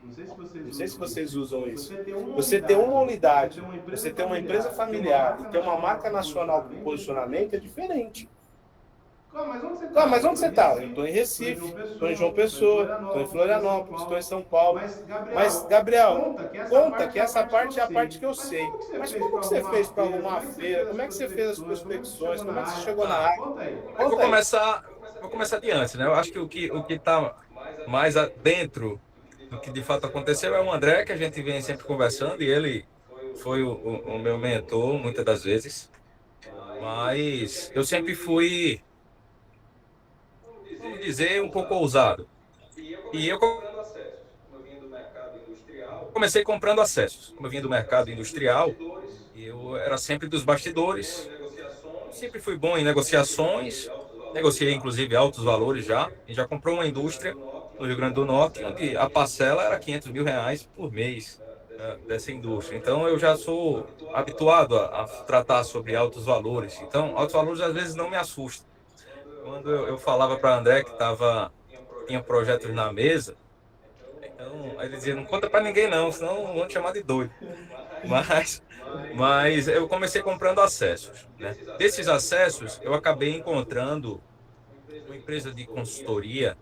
Não sei se vocês usam isso. Você ter uma unidade, você ter uma empresa familiar e ter uma marca nacional com posicionamento é diferente. Ah, mas onde você está? Eu estou em Recife, estou em João Pessoa, estou em Florianópolis, estou em São Paulo. Mas, Gabriel, conta que essa parte é a parte que eu sei. Mas como que você fez para arrumar a feira? Como é que você fez as prospecções? Como é que você chegou na Tá. área? Eu Conta aí. vou começar de antes, né? Eu acho que o que está mais dentro do que de fato aconteceu é o André, que a gente vem sempre conversando, e ele foi o meu mentor muitas das vezes. Mas eu sempre fui, vamos dizer, um pouco ousado. E eu comecei comprando acessos. Como eu vinha do mercado industrial, eu era sempre dos bastidores. Sempre fui bom em negociações, negociei inclusive altos valores já, e já comprou uma indústria no Rio Grande do Norte, onde a parcela era R$ 500 mil por mês, dessa indústria. Então eu já sou habituado a tratar sobre altos valores. Então, altos valores às vezes não me assustam. Quando eu falava para André que tinha projetos na mesa, então ele dizia, não conta para ninguém não, senão vão te chamar de doido. Mas, mas eu comecei comprando acessos, né? Desses acessos, eu acabei encontrando uma empresa de consultoria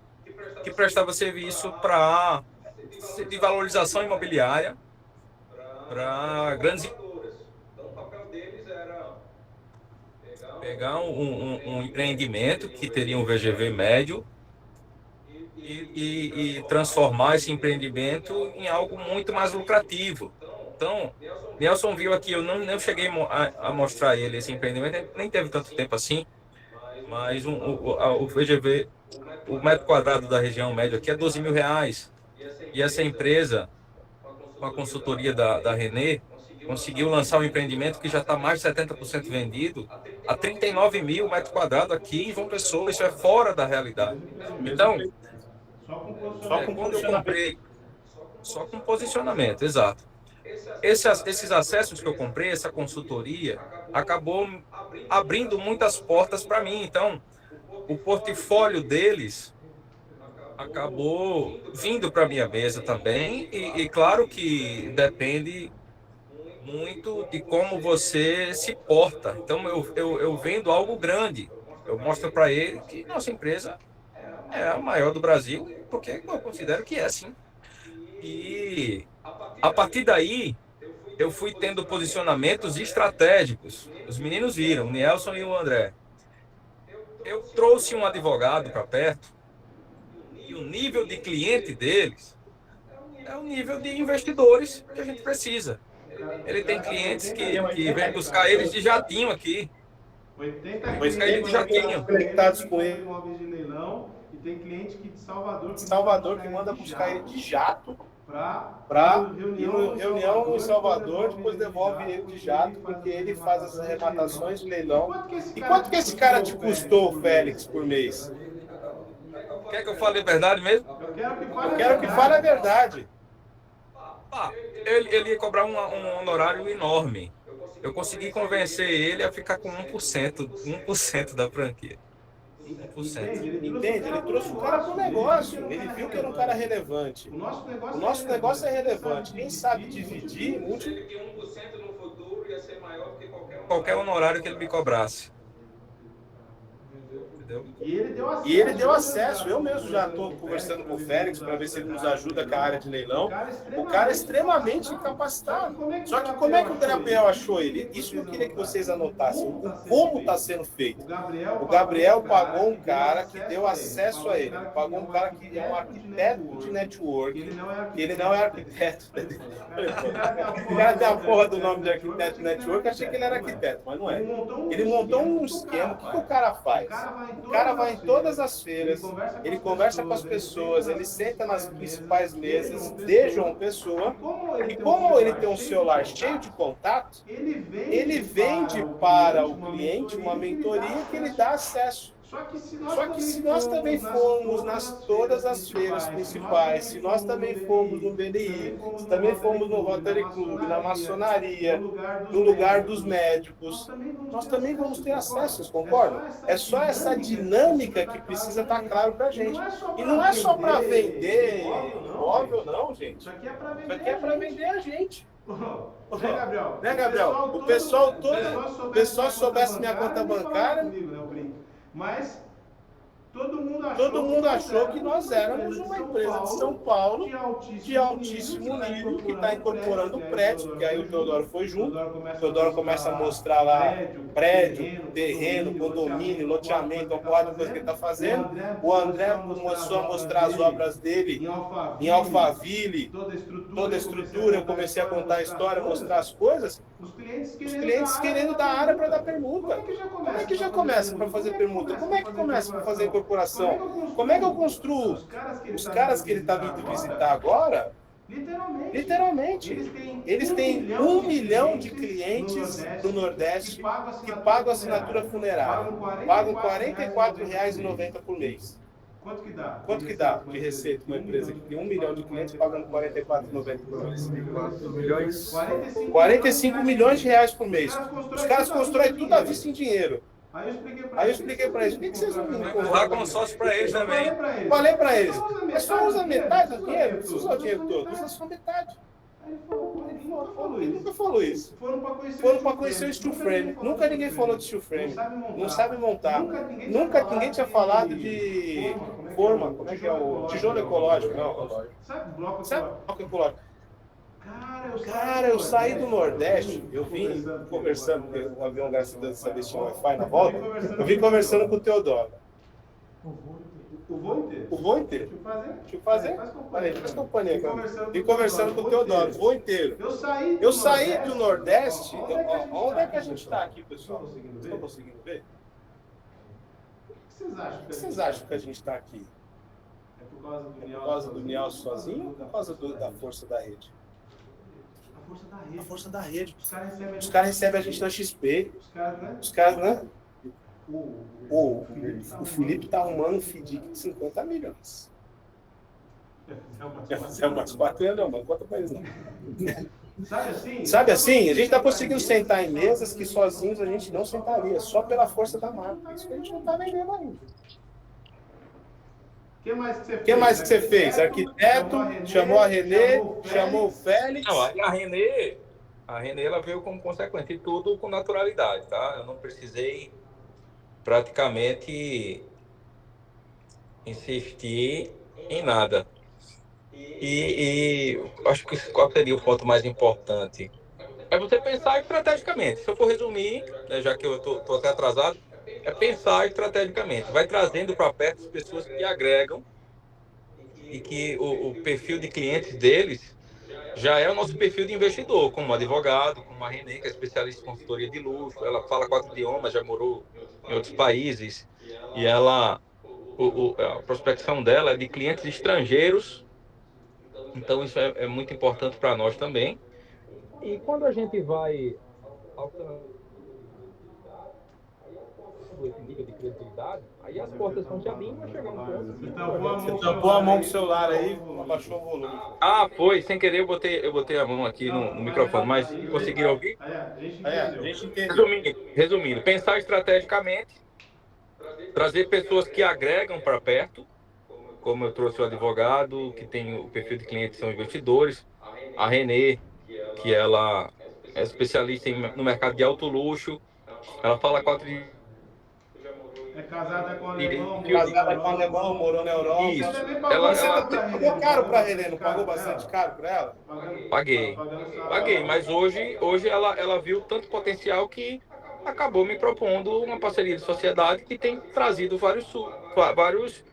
que prestava serviço de valorização imobiliária para grandes pegar um empreendimento que teria um VGV médio e transformar esse empreendimento em algo muito mais lucrativo. Então, Nelson viu aqui, eu não cheguei a mostrar ele esse empreendimento, nem teve tanto tempo assim, mas o VGV, o metro quadrado da região médio aqui é R$ 12 mil. E essa empresa, com a consultoria da Renê, conseguiu lançar um empreendimento que já está mais de 70% vendido a 39 mil metros quadrados aqui em João Pessoa. Isso é fora da realidade. Mesmo Então, preço. Só com quando eu posicionamento. comprei, só com posicionamento, exato. Esses acessos que eu comprei, essa consultoria, acabou abrindo muitas portas para mim. Então, o portfólio deles acabou vindo para minha mesa também. E claro que depende muito de como você se porta. Então, eu vendo algo grande. Eu mostro para ele que nossa empresa é a maior do Brasil, porque eu considero que é, sim. E a partir daí, eu fui tendo posicionamentos estratégicos. Os meninos viram, o Nelson e o André. Eu trouxe um advogado para perto e o nível de cliente deles é o nível de investidores que a gente precisa. Ele tem clientes que vêm buscar eles de jatinho aqui. Vem buscar ele de 80 empresas jatinho. conectadas com ele de Salvador que manda buscar ele de jato para ir no reunião em Salvador, depois devolve ele de jato, porque ele faz as arrematações de leilão. E quanto que esse cara te custou, Félix, por mês? Quer que eu fale a verdade mesmo? Eu quero que fale a verdade. Ah, ele ia cobrar um honorário enorme. Eu consegui convencer ele a ficar com 1% da franquia. 1%. Entende? Ele trouxe o cara para o negócio. Ele viu que era um cara relevante. O nosso negócio é relevante. Quem sabe dividir, Qualquer honorário que ele me cobrasse. Entendeu? e ele deu acesso. Eu mesmo já estou conversando com o Félix para ver se ele nos ajuda com a área de leilão. O cara é extremamente capacitado. Só que como é que o Gabriel achou ele? Isso que eu queria que vocês anotassem. O como está sendo feito. O Gabriel pagou um cara que deu acesso a ele. Ele pagou um cara que é um arquiteto de network. Ele não é arquiteto. O cara tem a porra do nome de arquiteto de network. Eu achei que ele era arquiteto, mas não é. Ele montou um esquema. O que o cara faz? O cara vai em todas as feiras, ele conversa com as pessoas, ele senta nas principais mesas de João Pessoa, e como ele tem um celular cheio de contato, ele vende para o cliente uma mentoria que ele dá acesso. Só que se nós também formos nas todas as feiras principais, se nós também formos no BDI, se também formos no Rotary Club, na maçonaria, no lugar dos médicos, nós também vamos ter acesso, vocês concordam? É só essa dinâmica que precisa estar claro para a gente. E não é só para vender imóvel, não. gente. Isso aqui é para Isso aqui é para vender a gente. Né, Gabriel? Né, Gabriel? O pessoal todo, o pessoal soubesse minha conta bancária, comigo, né, eu brinco. Mas todo mundo achou que nós éramos uma empresa de São Paulo de altíssimo nível que está incorporando o prédio, porque aí o Teodoro foi junto. O Teodoro começa a mostrar lá prédio, terreno, condomínio, loteamento, uma porrada de coisa que ele está fazendo. O André começou a mostrar as obras dele em Alphaville, toda a estrutura. Eu comecei a contar a história, mostrar as coisas. Os clientes querendo dar área para dar permuta. Como é que já começa para fazer permuta? Como é que começa para fazer incorporação? Como é que eu construo? Os caras que ele está vindo visitar agora, literalmente, eles têm 1 milhão de clientes do Nordeste que pagam assinatura funerária. Pagam R$ 44,90 por mês. Quanto que dá de receita uma empresa que tem 1 milhão de clientes pagando R$ 44,90 por mês? 45 milhões de reais por mês. Os caras constroem tudo à vista em dinheiro. Aí eu expliquei para eles, por que vocês não me Lá como sócio para eles também. Falei para eles, mas só usa metade do dinheiro, não precisa usar o dinheiro todo, usa só metade. Ele nunca falou isso. Foram para conhecer o steel frame. Nunca ninguém falou de steel frame. Não sabe montar. Nunca ninguém tinha falado de forma. Como é que é o tijolo ecológico? Não. Sabe bloco ecológico? Cara, eu saí do Nordeste, eu vim conversando, porque o avião, graças a Deus, dessa vez tinha Wi-Fi na volta, eu vim conversando com o Teodoro. O voo inteiro. Deixa eu fazer? Faz companhia, cara. Vim conversando com o Teodoro, o voo inteiro. Eu saí do Nordeste, onde é que a gente está aqui, pessoal? Vocês estão conseguindo ver? Por que vocês acham que a gente está aqui? É por causa do Niel sozinho ou por causa da força da rede? A força da rede. Os caras recebem a gente na XP. Os caras, né? O Felipe tá arrumando um FDIC de 50 milhões. É umas 4 anos, não conta pra eles não. Sabe assim? A gente tá conseguindo sentar em mesas que sozinhos a gente não sentaria, só pela força da marca. Isso que a gente não tá vendendo ainda. O que mais que você fez? Arquiteto, chamou a Renê, chamou o Félix. Não, a Renê ela veio como consequência de tudo com naturalidade, tá? Eu não precisei praticamente insistir em nada. E acho que qual seria o ponto mais importante? É você pensar estrategicamente. Se eu for resumir, né, já que eu tô até atrasado, é pensar estrategicamente. Vai trazendo para perto as pessoas que agregam e que o perfil de clientes deles já é o nosso perfil de investidor, como advogado, como a Renê, que é especialista em consultoria de luxo. Ela fala 4 idiomas, já morou em outros países, e ela, a prospecção dela é de clientes estrangeiros, então isso é muito importante para nós também. E quando a gente vai alcançando esse nível de credibilidade, aí as portas vão se abrindo e vai chegar um ponto. Você tampou a mão com o celular aí, abaixou o volume. Ah, foi, sem querer eu botei a mão aqui no microfone, mas conseguiram ouvir? A gente entendeu. Resumindo, pensar estrategicamente, trazer pessoas que agregam para perto, como eu trouxe o advogado, que tem o perfil de clientes que são investidores, a Renê, que ela é especialista no mercado de alto luxo, ela fala 4 idiomas. É casada com alemão. Casada com alemão, morou na Europa. Isso. Você pagou caro para a Renê, não pagou bastante caro para ela? Paguei, mas hoje ela viu tanto potencial que acabou me propondo uma parceria de sociedade que tem trazido vários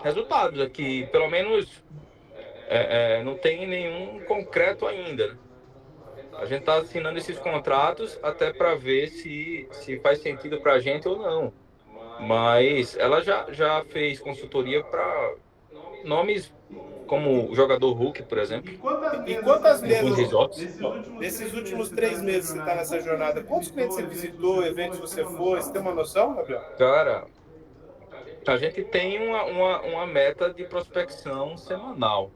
resultados aqui, pelo menos não tem nenhum concreto ainda. A gente está assinando esses contratos até para ver se faz sentido para a gente ou não. Mas ela já fez consultoria para nomes como o jogador Hulk, por exemplo. E quantas mesas, resorts? nesses últimos 3 meses que você está nessa jornada, quantos clientes você visitou, eventos você foi? Você tem uma noção, Gabriel? Cara, a gente tem uma meta de prospecção semanal.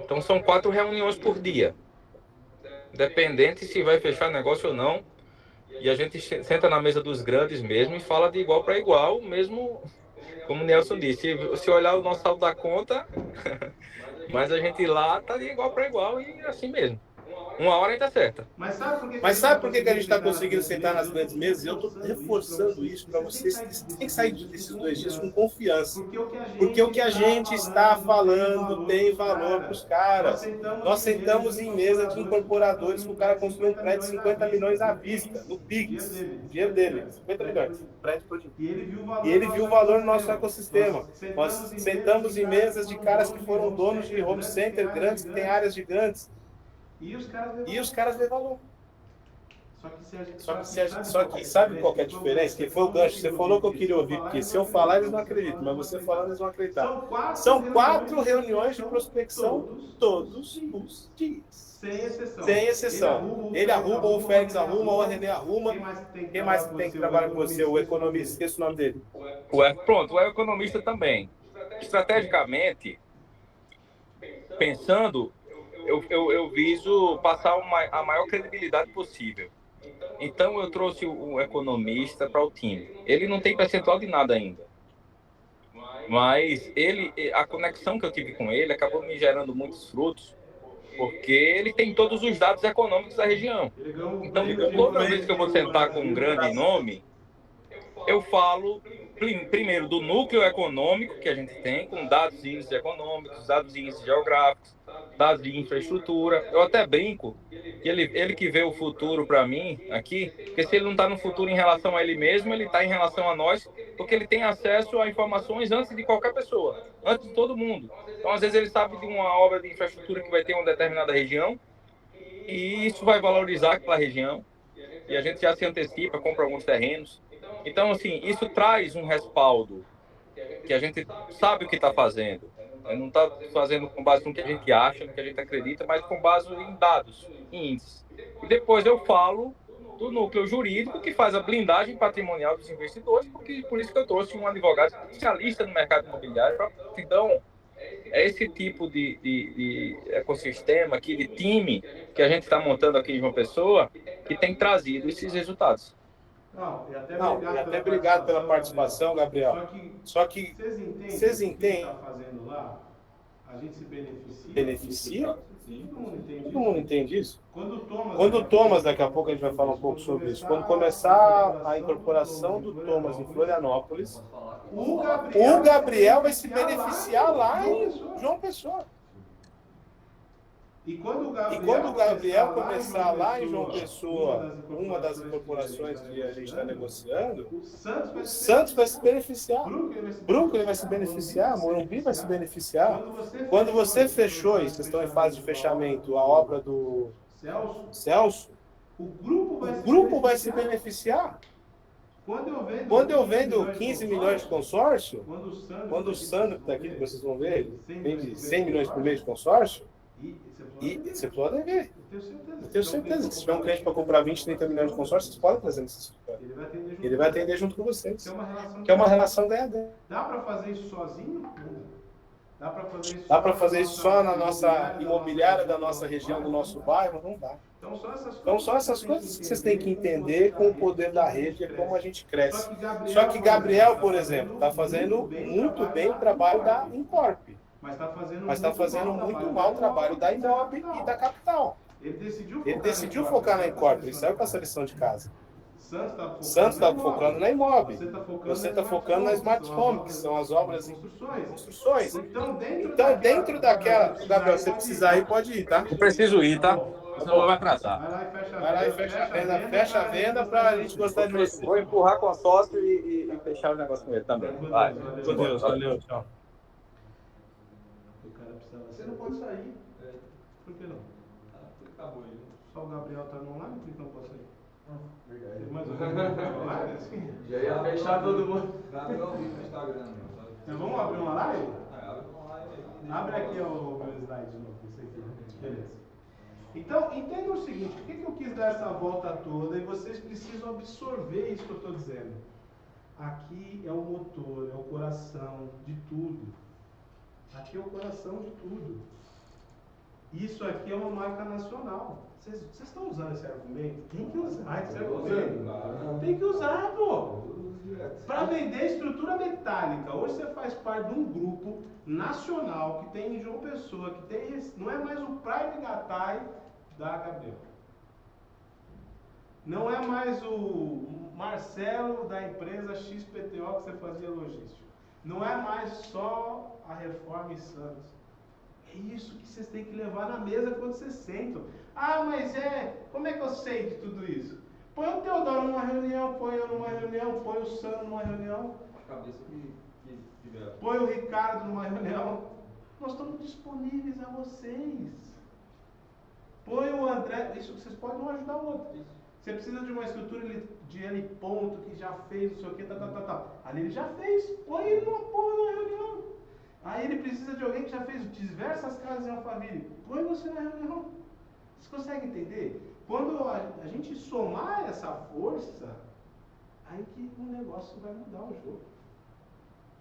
Então são 4 reuniões por dia. Independente se vai fechar negócio ou não. E a gente senta na mesa dos grandes mesmo e fala de igual para igual, mesmo como o Nelson disse, se olhar o nosso saldo da conta, mas a gente lá tá de igual para igual e assim mesmo. Uma hora ainda acerta. Mas sabe por que que a gente está conseguindo sentar nas grandes mesas? Eu estou reforçando isso para vocês. Vocês têm que sair desses 2 dias com confiança. Porque o que a gente está falando tem valor para os caras. Nós sentamos em mesa de incorporadores que o cara construiu um prédio de 50 milhões à vista, no Pix, o dinheiro dele, 50 milhões, prédio todinho. E ele viu o valor no nosso ecossistema. Nós sentamos em mesas de caras que foram donos de home center grandes, que têm áreas gigantes. E os caras vê valor. Só que sabe qual que é a diferença? Que foi o gancho. Você falou que eu queria ouvir, porque se eu falar, eles não acreditam, mas você falando, eles vão acreditar. São 4 reuniões de prospecção todos os dias. Sem exceção. Ele arruma, ou o Félix arruma, ou o René arruma. Quem mais tem que trabalhar com você? O economista, esqueci o nome dele. Pronto, o economista também. Estrategicamente, pensando, eu viso passar a maior credibilidade possível. Então, eu trouxe o economista para o time. Ele não tem percentual de nada ainda. Mas a conexão que eu tive com ele acabou me gerando muitos frutos, porque ele tem todos os dados econômicos da região. Então, toda vez que eu vou sentar com um grande nome, eu falo primeiro do núcleo econômico que a gente tem, com dados e índices econômicos, dados e índices geográficos, dados de infraestrutura. Eu até brinco que ele que vê o futuro para mim aqui, porque se ele não está no futuro em relação a ele mesmo, ele está em relação a nós, porque ele tem acesso a informações antes de qualquer pessoa, antes de todo mundo. Então, às vezes, ele sabe de uma obra de infraestrutura que vai ter em uma determinada região, e isso vai valorizar aquela região, e a gente já se antecipa, compra alguns terrenos. Então, assim, isso traz um respaldo, que a gente sabe o que está fazendo. Não está fazendo com base no que a gente acha, no que a gente acredita, mas com base em dados, em índices. E depois eu falo do núcleo jurídico que faz a blindagem patrimonial dos investidores, porque por isso que eu trouxe um advogado especialista no mercado imobiliário. Então, é esse tipo de ecossistema aqui, de time que a gente está montando aqui em João Pessoa, que tem trazido esses resultados. E até obrigado pela participação, Gabriel. Só que vocês entendem? Está fazendo lá, a gente se Beneficia? Todo mundo entende isso? Quando Quando o Thomas, daqui a pouco a gente vai falar um pouco sobre isso, quando começar a incorporação do Thomas em Florianópolis, o Gabriel vai se beneficiar lá em João Pessoa. E quando o Gabriel começar lá em João Pessoa, uma das incorporações que a gente está negociando, o Santos vai se beneficiar. Brooklyn vai se beneficiar, Morumbi vai se beneficiar. Quando você fechou, e vocês estão em fase de fechamento, a obra do Celso, o grupo vai se beneficiar. Quando eu vendo 15 milhões de consórcio, quando o Sandro que está aqui, que vocês vão ver, ele vende 100 milhões por mês de consórcio, e você pode ver. Eu tenho certeza que se tiver um cliente para comprar 20, 30 milhões de consórcio, vocês podem trazer nesse escritório. Ele vai atender junto com vocês. Que é uma relação ganha-ganha. Dá para fazer isso sozinho? Dá para fazer isso só na nossa imobiliária, da nossa região, do nosso bairro? Não dá. Então, são essas coisas que vocês têm que entender com o poder da rede, é como a gente cresce. Só que Gabriel, por exemplo, está fazendo muito bem o trabalho da Incorp. Mas está fazendo muito mal o trabalho da Imob e da Capital. Ele decidiu focar na Incorp, ele saiu com essa lição de casa. Santos está focando na Imob. Você está focando na Smart Home, que são as obras em construções. Então, dentro daquela... Gabriel, se você precisar ir, pode ir, tá? Eu preciso ir, tá? Senão vai atrasar. Vai lá e fecha a venda para a gente gostar de você. Vou empurrar com o sócio e fechar o negócio com ele também. Vai. Com Deus, valeu, tchau. Você não pode sair. Por que não? Porque acabou aí. Só o Gabriel tá no online, por que não pode sair? Verdade. Tem mais um online? Assim? Já ia fechar todo mundo. Gabriel ao vivo no Instagram. Então vamos abrir uma live? Abre uma live aí. Abre aqui o meu slide de novo. Isso aqui. Beleza. Então, entenda o seguinte, por que eu quis dar essa volta toda e vocês precisam absorver isso que eu estou dizendo. Aqui é o motor, é o coração de tudo. Aqui é o coração de tudo. Isso aqui é uma marca nacional. Vocês estão usando esse argumento? Tem que usar esse argumento. Tem que usar, pô. Para vender estrutura metálica. Hoje você faz parte de um grupo nacional que tem em João Pessoa, que tem, não é mais o Prime Gatai da Gabriel. Não é mais o Marcelo da empresa XPTO que você fazia logística. Não é mais só a Reforma em Santos. É isso que vocês têm que levar na mesa quando vocês sentam. Ah, mas como é que eu sei de tudo isso? Põe o Teodoro numa reunião, põe eu numa reunião, põe o Sandro numa reunião. Cabeça que tiver. Põe o Ricardo numa reunião. Nós estamos disponíveis a vocês. Põe o André, isso vocês podem um ajudar o outro. Você precisa de uma estrutura de L ponto que já fez, não sei o que, Ali ele já fez, põe ele numa porra na reunião. Aí ele precisa de alguém que já fez diversas casas em Alphaville, põe você na reunião. Vocês conseguem entender? Quando a gente somar essa força, aí que o negócio vai mudar o jogo.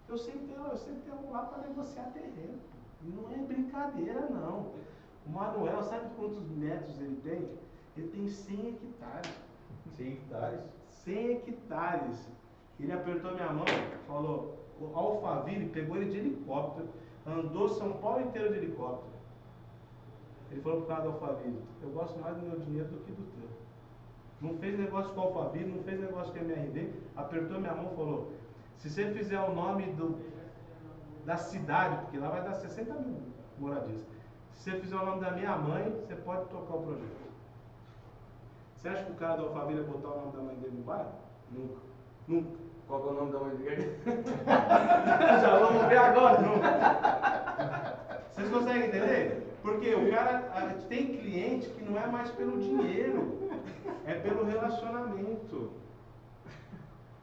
Eu sempre tenho lá para negociar terreno. E não é brincadeira, não. O Manuel, sabe quantos metros ele tem? Ele tem 100 hectares. 100 hectares? 100 hectares. Ele apertou minha mão, falou, o Alphaville pegou ele de helicóptero, andou São Paulo inteiro de helicóptero. Ele falou pro cara do Alphaville, eu gosto mais do meu dinheiro do que do teu. Não fez negócio com o Alphaville, não fez negócio com a MRV, apertou minha mão e falou, se você fizer o nome da cidade, porque lá vai dar 60 mil moradias, se você fizer o nome da minha mãe, você pode tocar o projeto. Você acha que o cara do Alphaville ia botar o nome da mãe dele no bairro? Nunca. Nunca. Qual que é o nome da mãe dele? Já vamos ver agora. Nunca. Vocês conseguem entender? Porque o cara tem cliente que não é mais pelo dinheiro, é pelo relacionamento.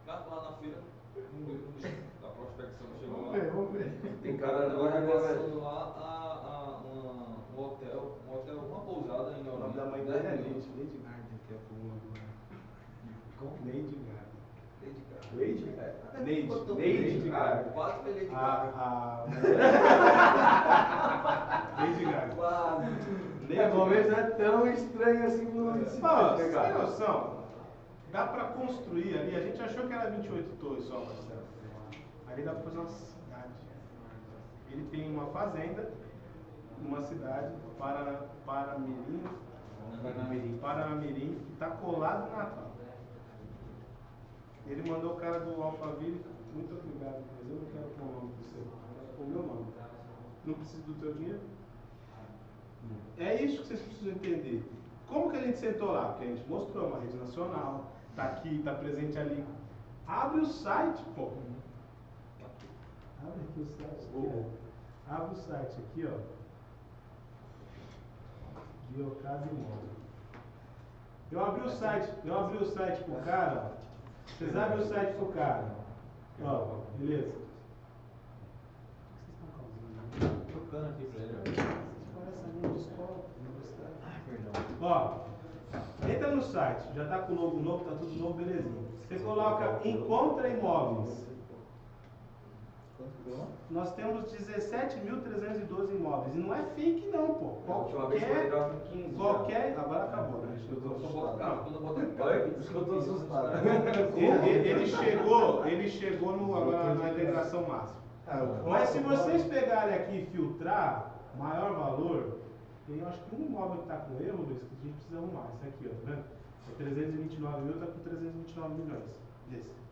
Lá na feira, a prospecção chegou lá. Vamos ver. Tem cara negociando lá um hotel, uma pousada em O nome da mãe dele é Lady Garden, que é pro mundo agora. Como? Lady Garden. Lady Garden. Quase foi Lady Garden. Lady Garden. Talvez não é tão estranho assim pro Você tem noção? Dá pra construir ali, a gente achou que era 28 torres só, Marcelo. Ali dá pra fazer uma cidade. Ele tem uma fazenda, uma cidade, Paranamirim, que está colado no Natal. Ele mandou o cara do Alphaville, muito obrigado, mas eu não quero pôr o nome do seu, o meu nome. Não preciso do teu dinheiro? É isso que vocês precisam entender. Como que a gente sentou lá? Porque a gente mostrou uma rede nacional, tá aqui, tá presente ali. Abre o site, pô. Abre aqui o site. Abre o site aqui, ó. Biocasa Imóvel. Eu abri o site pro cara, ó. Vocês abrem o site pro cara. Ó, beleza. O que vocês estão causando? Trocando aqui pra ele. Vocês parecem aluno de escola, universidade. Perdão. Ó, entra no site, já tá com o logo novo, tá tudo novo, belezinha. Você coloca Encontra Imóveis. Nós temos 17.312 imóveis. E não é fake não, pô. Qualquer. Agora acabou, né? Eu tô assustado. Ele chegou agora na integração máxima. Mas se vocês pegarem aqui e filtrar maior valor, eu acho que um imóvel que está com erro, Luiz, que a gente precisa arrumar. Esse aqui, ó, tá vendo? É 329 mil, está com 329 milhões. Desse.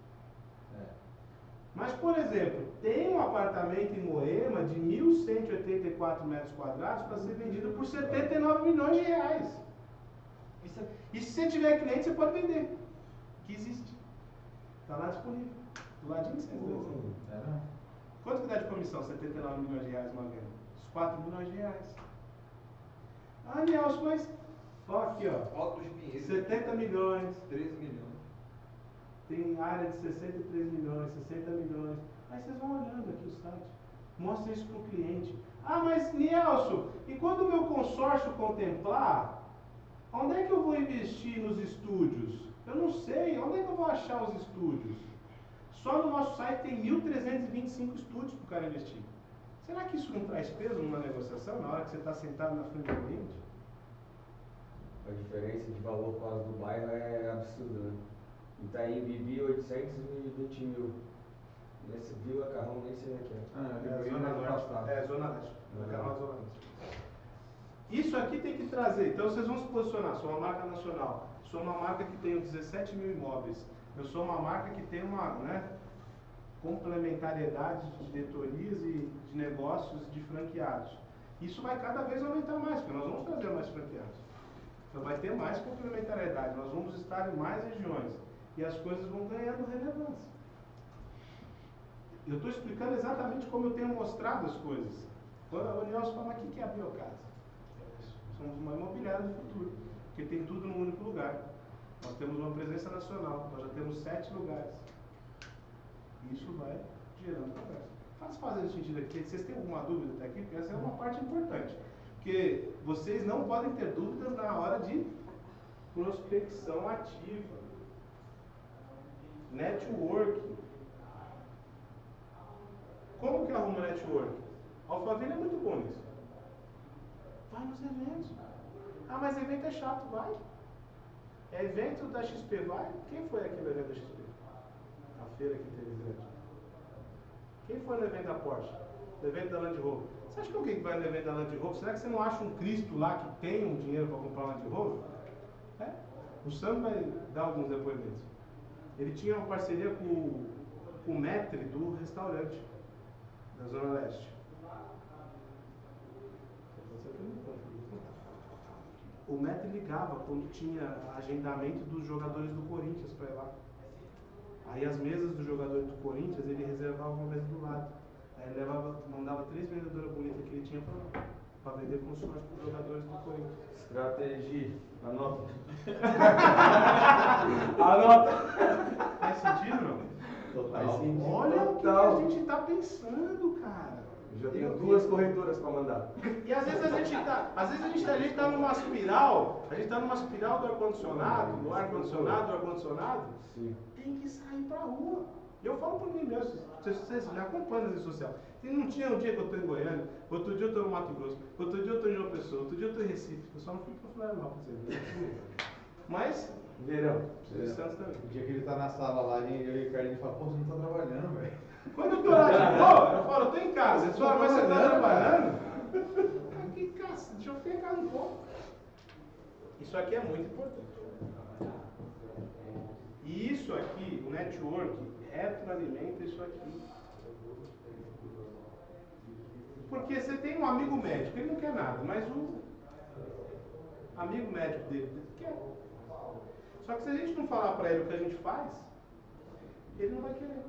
Mas, por exemplo, tem um apartamento em Moema de 1.184 metros quadrados para ser vendido por 79 milhões de reais. E se você tiver cliente, você pode vender. Que existe. Está lá disponível. Do ladinho de vocês. Quanto que dá de comissão? 79 milhões de reais uma venda? Uns 4 milhões de reais. Ah, Nelson, mas... Ó aqui, ó. Altos Pinheiros. 70 milhões. 13 milhões. Tem área de 63 milhões, 60 milhões. Aí vocês vão olhando aqui o site. Mostra isso para o cliente. Ah, mas Nelson, e quando o meu consórcio contemplar, onde é que eu vou investir nos estúdios? Eu não sei. Onde é que eu vou achar os estúdios? Só no nosso site tem 1.325 estúdios para o cara investir. Será que isso não traz peso numa negociação na hora que você está sentado na frente do cliente? A diferença de valor por causa do bairro é absurda, né? Itaim Bibi 820 mil. Nesse Vila Carrão nem sei o que é. Zona Norte. É, Zona Leste. Carrão é Zona Leste. Isso aqui tem que trazer. Então vocês vão se posicionar. Sou uma marca nacional. Sou uma marca que tem 17 mil imóveis. Eu sou uma marca que tem uma, né, complementariedade de diretorias e de negócios de franqueados. Isso vai cada vez aumentar mais, porque nós vamos trazer mais franqueados. Então vai ter mais complementariedade, nós vamos estar em mais regiões e as coisas vão ganhando relevância. Eu estou explicando exatamente como eu tenho mostrado as coisas. Quando a União fala, mas o que é a Biocasa? Somos uma imobiliária do futuro, porque tem tudo num único lugar. Nós temos uma presença nacional, nós já temos 7 lugares. Isso vai gerando conversa. Faz fazendo sentido aqui? Vocês têm alguma dúvida até aqui? Porque essa é uma parte importante. Porque vocês não podem ter dúvidas na hora de prospecção ativa. Networking. Como que arruma networking? Alphaville é muito bom nisso. Vai nos eventos. Ah, mas evento é chato, vai. É evento da XP, vai. Quem foi aquele evento da XP? A feira que teve evento. Quem foi no evento da Porsche? No evento da Land Rover? Você acha que alguém que vai no evento da Land Rover, será que você não acha um Cristo lá que tem um dinheiro para comprar uma Land Rover? É? O Sam vai dar alguns depoimentos. Ele tinha uma parceria com o maître do restaurante da Zona Leste. O maître ligava quando tinha agendamento dos jogadores do Corinthians para ir lá. Aí as mesas dos jogadores do Corinthians, ele reservava uma mesa do lado. Aí ele mandava 3 vendedoras bonitas que ele tinha para vender consórcio para os jogadores do Corinthians. Estratégia. Anota. Anota! Faz sentido, não? Total. Olha o que a gente está pensando, cara. Eu já tenho 2 corretoras para mandar. E às vezes a gente tá numa espiral, do ar-condicionado, do ar-condicionado, Sim. tem que sair pra rua. Eu falo por mim mesmo, vocês me acompanham na rede social. Não tinha um dia que eu estou em Goiânia, outro dia eu estou no Mato Grosso, outro dia eu estou em João Pessoa, outro dia eu estou em Recife. Eu só não fui para Florianópolis pra vocês. Mas, Verão. Santos também. O dia que ele tá na sala lá, eu e o Ricardo fala, pô, você não tá trabalhando, velho. Quando eu tô lá de boa, eu falo, eu tô em casa. Ele fala, mas você tá trabalhando? Que caça, deixa eu ficar em casa um pouco. Isso aqui é muito importante. E isso aqui, o network, retroalimenta isso aqui. Porque você tem um amigo médico, ele não quer nada, mas o amigo médico dele quer. Só que se a gente não falar para ele o que a gente faz, ele não vai querer.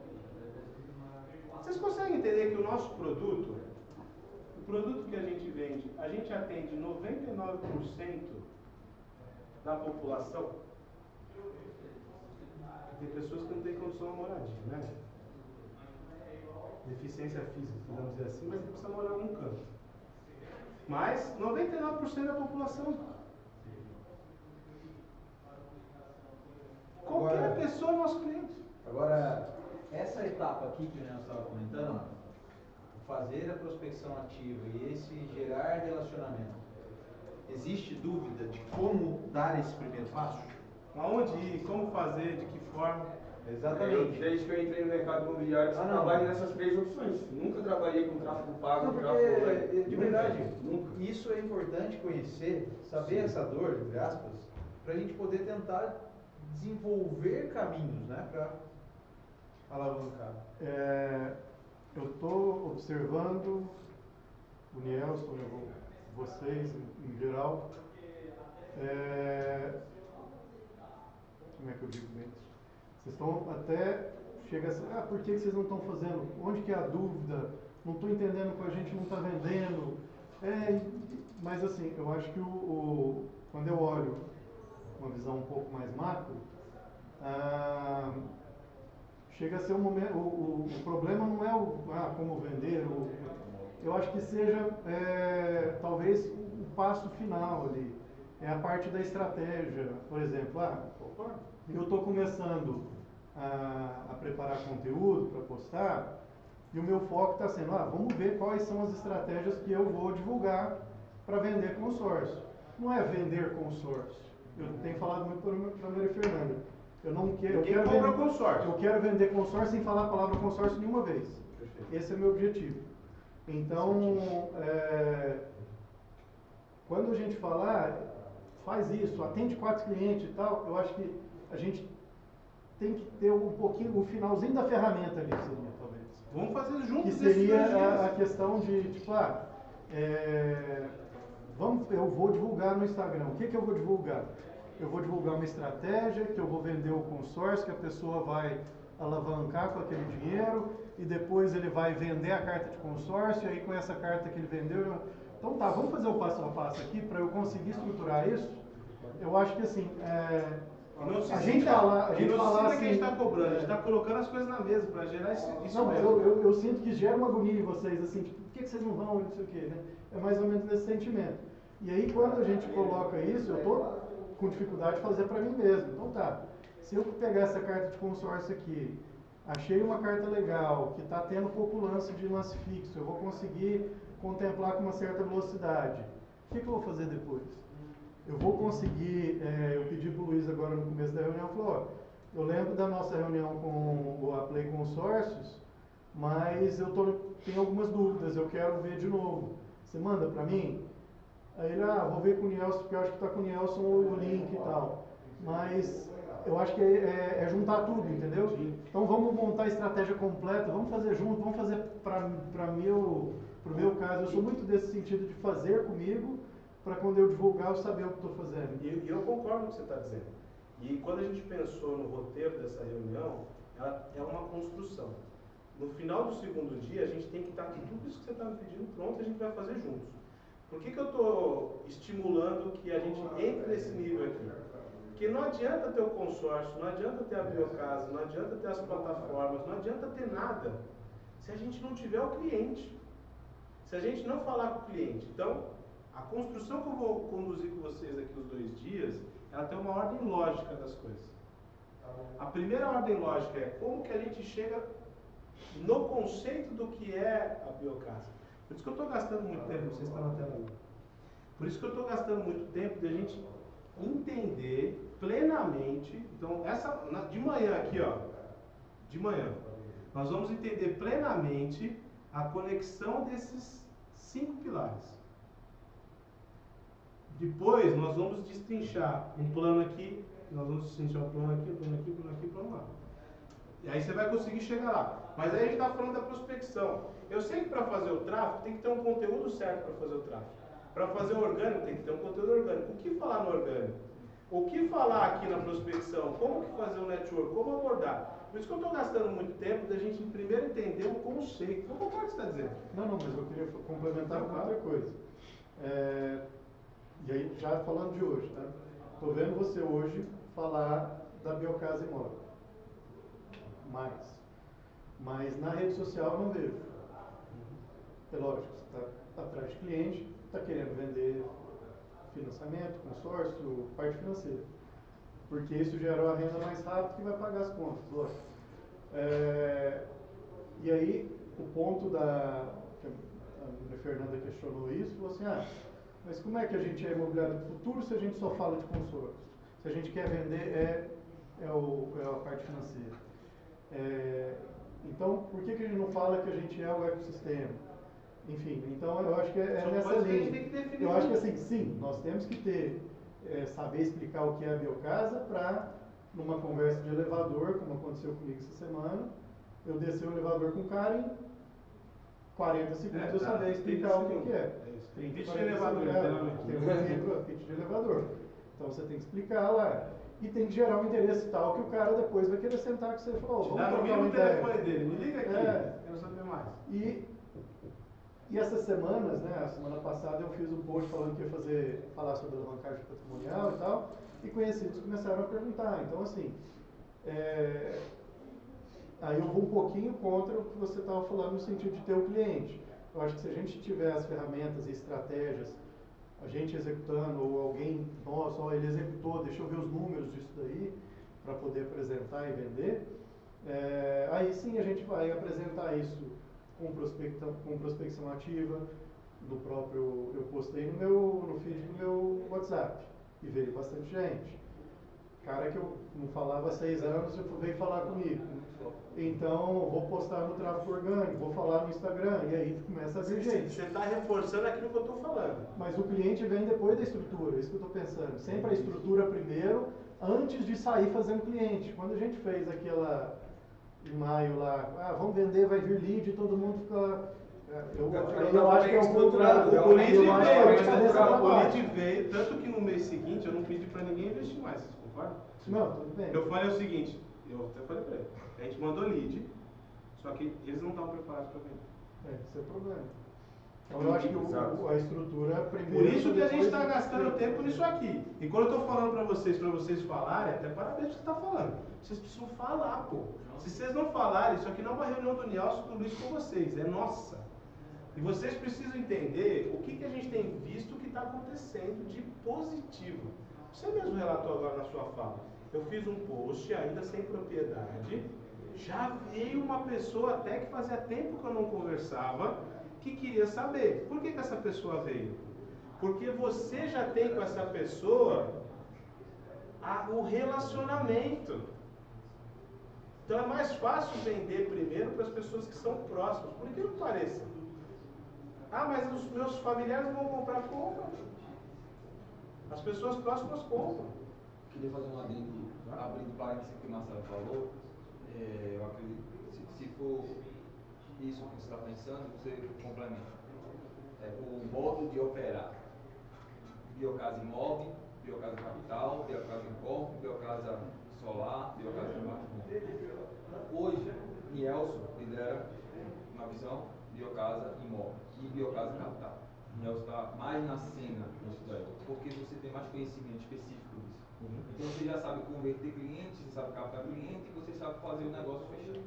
Vocês conseguem entender que o nosso produto, o produto que a gente vende, a gente atende 99% da população? Tem pessoas que não têm condição de moradia, né? Deficiência física, podemos dizer assim, mas precisa morar em algum canto. Mas 99% da população. Qualquer pessoa é nosso cliente. Agora, essa etapa aqui que o Nelson estava comentando, fazer a prospecção ativa e esse gerar relacionamento, existe dúvida de como dar esse primeiro passo? Aonde ir, como fazer, de que forma? Exatamente. Desde que eu entrei no mercado imobiliário, eu trabalho nessas 3 opções. Nunca trabalhei com tráfego pago, Não, porque, de verdade, isso é importante conhecer, saber essa dor, entre aspas, para a gente poder tentar desenvolver caminhos, né, para alavancar. Eu estou observando o Nelson, vocês em geral. Como é que eu digo bem? Vocês estão até, chega assim, por que vocês não estão fazendo? Onde que é a dúvida? Não estou entendendo que a gente não está vendendo. Mas assim, eu acho que quando eu olho uma visão um pouco mais macro, chega a ser um momento, o problema não é como vender, eu acho que seja talvez o passo final ali, é a parte da estratégia. Por exemplo, eu estou começando a preparar conteúdo para postar, E o meu foco está sendo, vamos ver quais são as estratégias que eu vou divulgar para vender consórcio. Não é vender consórcio. Eu tenho falado muito para a Maria Fernanda. Eu quero vender consórcio sem falar a palavra consórcio nenhuma vez. Perfeito. Esse é o meu objetivo. Então, quando a gente falar, faz isso, atende 4 clientes e tal, eu acho que a gente tem que ter um pouquinho, o finalzinho da ferramenta ali, seria, talvez. Vamos fazer juntos. Que seria a questão de, tipo, eu vou divulgar no Instagram. O que eu vou divulgar? Eu vou divulgar uma estratégia, que eu vou vender o consórcio, que a pessoa vai alavancar com aquele dinheiro, e depois ele vai vender a carta de consórcio, e aí com essa carta que ele vendeu... Então tá, vamos fazer o passo a passo aqui, para eu conseguir estruturar isso. Eu acho que assim... A gente falar assim, que a gente está cobrando, a gente está colocando as coisas na mesa para gerar isso. Não, mas eu sinto que gera uma agonia em vocês, assim, tipo, por que vocês não vão, não sei o quê, né? É mais ou menos nesse sentimento. E aí, quando a gente coloca isso, eu estou com dificuldade de fazer para mim mesmo. Então tá, se eu pegar essa carta de consórcio aqui, achei uma carta legal, que está tendo pouco lance de lance fixo, eu vou conseguir contemplar com uma certa velocidade. O que eu vou fazer depois? Eu vou conseguir, eu pedi para o Luiz agora no começo da reunião, falou, eu lembro da nossa reunião com a Play Consórcios, mas tenho algumas dúvidas, eu quero ver de novo. Você manda para mim? Aí ele, vou ver com o Nelson, porque eu acho que está com o Nelson o link e tal. Mas eu acho que é juntar tudo, entendeu? Sim. Então vamos montar a estratégia completa, vamos fazer junto, vamos fazer para o meu caso. Eu sou muito desse sentido de fazer comigo, para quando eu divulgar eu saber o que estou fazendo. E eu concordo com o que você está dizendo. E quando a gente pensou no roteiro dessa reunião, ela é uma construção. No final do segundo dia, a gente tem que estar com tudo isso que você está me pedindo pronto, a gente vai fazer juntos. Por que eu estou estimulando que a gente entre nesse nível aqui? Porque não adianta ter o consórcio, não adianta ter a biocasa, não adianta ter as plataformas, não adianta ter nada se a gente não tiver o cliente. Se a gente não falar com o cliente. Então, a construção que eu vou conduzir com vocês aqui os 2 dias, ela tem uma ordem lógica das coisas. A primeira ordem lógica é como que a gente chega no conceito do que é a biocasa. Por isso que eu estou gastando muito tempo, vocês estão na tela agora. Por isso que eu estou gastando muito tempo de a gente entender plenamente. Então, de manhã aqui, de manhã, nós vamos entender plenamente a conexão desses 5 pilares. Depois, nós vamos destrinchar um plano aqui, nós vamos destrinchar um plano aqui, um plano aqui, um plano aqui, um plano lá. E aí você vai conseguir chegar lá. Mas aí a gente está falando da prospecção. Eu sei que para fazer o tráfego tem que ter um conteúdo certo para fazer o tráfego. Para fazer o orgânico tem que ter um conteúdo orgânico. O que falar no orgânico? O que falar aqui na prospecção? Como que fazer o network? Como abordar? Por isso que eu estou gastando muito tempo da gente primeiro entender o conceito. Como que você está dizendo? Não, mas eu queria complementar com outra coisa. E aí, já falando de hoje, tá? Estou vendo você hoje falar da biocasa imóvel. Mas na rede social eu não vejo. É lógico, você está atrás de cliente, está querendo vender financiamento, consórcio, parte financeira. Porque isso gera uma renda mais rápida que vai pagar as contas, lógico. E aí, o ponto que a Maria Fernanda questionou isso, falou assim, mas como é que a gente é imobiliário do futuro se a gente só fala de consórcio? Se a gente quer vender, é a parte financeira. Então, por que a gente não fala que a gente é o ecossistema? Enfim, então eu acho que é nessa linha. Eu acho que assim, sim, nós temos que saber explicar o que é a biocasa para, numa conversa de elevador, como aconteceu comigo essa semana, eu descer o elevador com o cara em 40 segundos eu saber explicar o que é. Pitch de elevador, literalmente. Pitch de elevador. Então você tem que explicar lá. E tem que gerar um interesse tal que o cara depois vai querer sentar com você e falar, vamos trocar uma ideia. O telefone dele, me liga aqui, quero saber mais. E essas semanas, né, a semana passada eu fiz um post falando que ia falar sobre alavancagem patrimonial e tal, e conhecidos começaram a perguntar. Então, assim, aí eu vou um pouquinho contra o que você estava falando no sentido de ter o cliente. Eu acho que se a gente tiver as ferramentas e estratégias, a gente executando, ou alguém, nossa, ele executou, deixa eu ver os números disso daí, para poder apresentar e vender, aí sim a gente vai apresentar isso com prospecção ativa, do próprio, eu postei no feed do meu WhatsApp, e veio bastante gente. Cara que eu não falava há 6 anos, veio falar comigo. Então, vou postar no tráfego orgânico, vou falar no Instagram, e aí começa a vir gente. Você está reforçando aquilo que eu estou falando. Mas o cliente vem depois da estrutura, é isso que eu estou pensando. Sempre a estrutura primeiro, antes de sair fazendo cliente. Quando a gente fez aquela, em maio lá, vamos vender, vai vir lead, todo mundo fica... Eu acho que é um estruturado. O lead veio, tanto que no mês seguinte eu não pedi para ninguém investir mais, vocês concordam? Não, tudo bem. Eu falei o seguinte, eu até falei para ele, a gente mandou lead, só que eles não estavam preparados para vender. Esse é o problema. Então eu acho que a estrutura primeiro... Por isso que a gente está gastando tempo nisso aqui. E quando eu estou falando para vocês falarem, até parabéns que você está falando. Vocês precisam falar, pô. Se vocês não falarem, isso aqui não é uma reunião do Nelson do Luiz com vocês, é nossa. E vocês precisam entender o que a gente tem visto que está acontecendo de positivo. Você mesmo relatou agora na sua fala. Eu fiz um post ainda sem propriedade, já veio uma pessoa até que fazia tempo que eu não conversava, que queria saber. Por que essa pessoa veio? Porque você já tem com essa pessoa o relacionamento. Então é mais fácil vender primeiro para as pessoas que são próximas, por que não pareça? Mas os meus familiares vão comprar, compra. As pessoas próximas compram. Queria fazer um adendo, abrindo parênteses que o Marcelo falou. Eu acredito que se for isso que você está pensando, você complementa. O modo de operar. Biocasa imóvel, biocasa capital, biocasa incorpore, biocasa solar, biocasa de patrimônio. Hoje, Nielson lidera uma visão biocasa imóvel e biocasa capital. Nielson está mais na cena nisso daí, porque você tem mais conhecimento específico disso. Então você já sabe converter clientes, você sabe captar cliente e você sabe fazer o negócio fechar.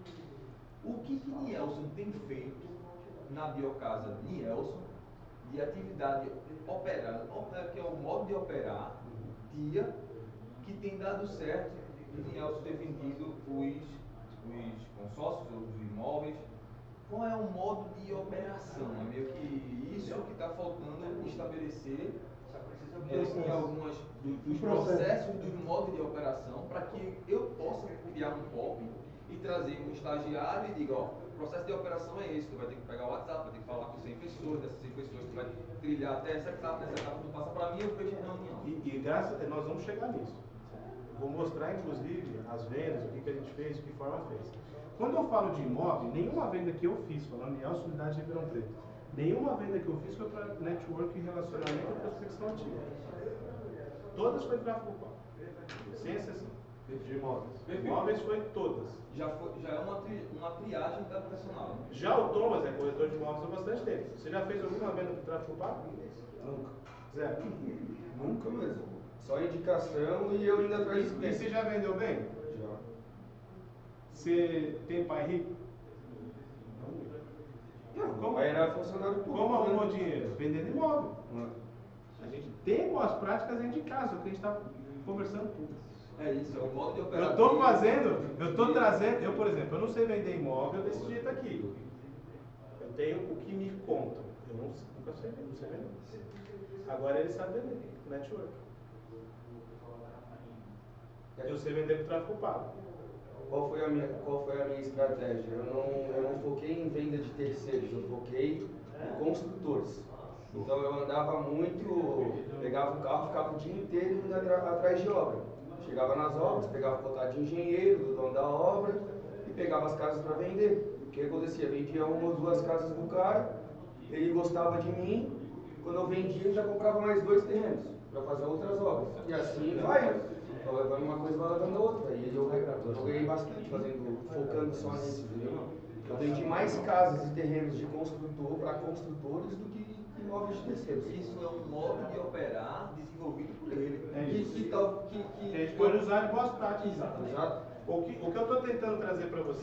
O que Nielson tem feito na biocasa Nielson de atividade operada, que é o modo de operar dia que tem dado certo e Nielson ter vendido os consórcios, os imóveis. Qual é o modo de operação? É meio que isso que está faltando estabelecer em algumas dos processos do modo de operação para que eu possa criar um POP e trazer um estagiário e diga, ó, o processo de operação é esse, tu vai ter que pegar o WhatsApp, vai ter que falar com 100 pessoas, dessas 100 pessoas tu vai trilhar até essa etapa tu passa para mim, eu fecho a reunião. E nós vamos chegar nisso. Vou mostrar, inclusive, as vendas, o que a gente fez, de que forma fez. Quando eu falo de imóvel, nenhuma venda que eu fiz, falando em Nielson Unidade de Ribeirão Preto, nenhuma venda que eu fiz foi para network, relacionamento e prospecção ativa. Todas foi tráfego pago. Sem exceção. De imóveis. Imóveis foi todas. Já é uma triagem da personal. Né? Já o Thomas é corretor de imóveis há bastante tempo. Você já fez alguma venda com tráfego pago? Nunca. Zero. Nunca mesmo. Só indicação e eu ainda atrás de E você já vendeu bem? Já. Você tem pai rico? Não, como era funcionário público. Como arrumou dinheiro? Vendendo imóvel. Não. A gente tem boas práticas dentro de casa, o que a gente está conversando. É isso, é o modo de operar. Eu estou fazendo, eu estou trazendo, eu por exemplo, eu não sei vender imóvel desse jeito aqui. Eu tenho o que me contam. Eu nunca sei vender, não sei vender. Agora ele sabe vender, network. Eu sei vender com tráfego pago. Qual foi a minha estratégia? Eu não foquei em venda de terceiros, eu foquei em construtores. Então eu andava muito, pegava o carro, ficava o dia inteiro indo atrás de obra. Chegava nas obras, pegava o contato de engenheiro, do dono da obra e pegava as casas para vender. O que acontecia? Vendia uma ou duas casas do cara, ele gostava de mim, quando eu vendia eu já comprava mais 2 terrenos para fazer outras obras. E assim vai. Então, levando uma coisa vai levando a outra. E eu ganhei bastante focando só nisso, entendeu? Eu vendi mais casas e terrenos de construtor para construtores do que imóveis de terceiros. Isso é um modo de operar desenvolvido por ele. É isso. Que a gente pode usar de boas práticas. Exato. O que eu estou tentando trazer para você